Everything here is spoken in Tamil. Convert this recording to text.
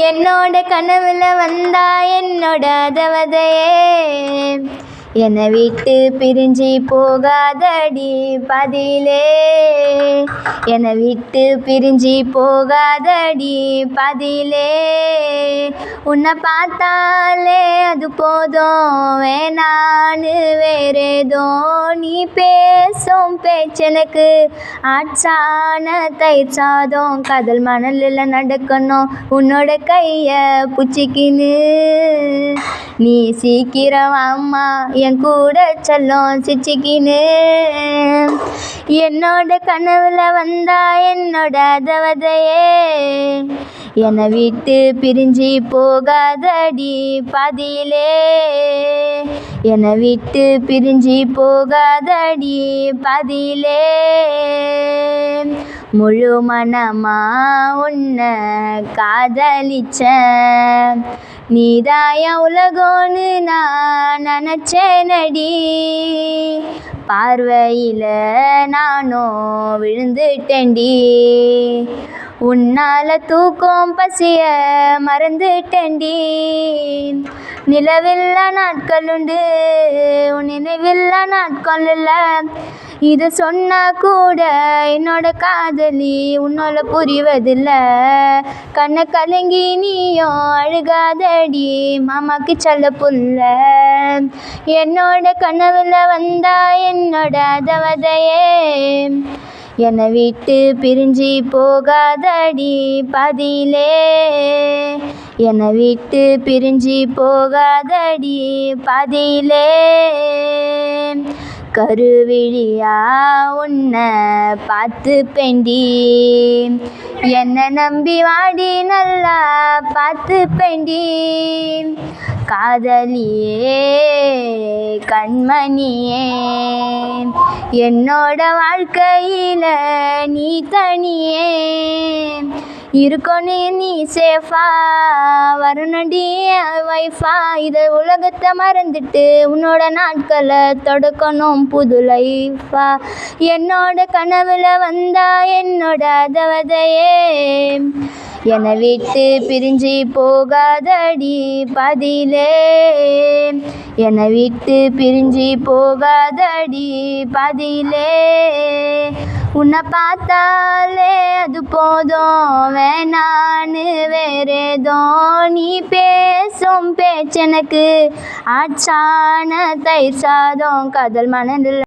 என்னோட கனவுல வந்தா என்னோட தேவதையே, என்னை விட்டு பிரிஞ்சு போகாதடி பதிலே, என்னை விட்டு பிரிஞ்சு போகாதடி பதிலே. உன்னை பார்த்தாலே அது போதும், வேணான்னு வேறேதோ. நீ பேசும் பேச்செனக்கு ஆச்சான தயிர் சாதம். கடல் மணலில் நடக்கணும் உன்னோட கையை புச்சிக்கின்னு. நீ சீக்கிரம் அம்மா என் கூட செல்லும் சிச்சிக்கின்னு. என்னோட கனவுல வந்தா என்னோட தேவதையே, என்னை விட்டு பிரிஞ்சு போகாதடி பதிலே, என்னை விட்டு பிரிஞ்சு போகாதடி பதிலே. முழு மனமா உன்னை காதலிச்சேன், நீதாய உலகோன்னு நான் நினச்சேனடி. பார்வையில் நானும் விழுந்துட்டேன்டி, உன்னால தூக்கம் பசிய மறந்துட்டேன்டி. நிலவில்லா நாட்கள் உண்டு, உன் நினைவில்லா நாட்கள் இல்லை. இதை சொன்னா கூட என்னோட காதலி உன்னோட புரிவதில்லை. கண்ணை கலங்கி நீயும் அழுகாதடி மாமாக்கு செல்ல புள்ள. என்னோட கனவுல வந்தா என்னோட தேவதையே, என்னை விட்டு பிரிஞ்சு போகாதடி பதிலே, என்னை விட்டு பிரிஞ்சு போகாதடி பதிலே. கருவிழியா உன்னை பார்த்துப்பேன்டி, என்னை நம்பி வாடி நல்லா பார்த்துப்பேன்டி. காதலியே கண்மணியே, என்னோட வாழ்க்கையில் நீ தனியே. இருக்கணும் நீ சேஃபா, வரணுண்டி வைஃபா. இதை உலகத்தை மறந்துட்டு உன்னோட நாட்களை தொடக்கணும் புது லைஃபா. என்னோட கனவுல வந்தா என்னோட தேவதையே, என்னை விட்டு பிரிஞ்சு போகாதடி பதிலே, என்னை விட்டு பிரிஞ்சு போகாதடி பதிலே. உன்னை பார்த்தாலே அது போதும், வேணான்னு வேறேதோ. நீ பேசும் பேச்செனக்கு ஆச்சான தயிர் சாதம். கடல் மணலில்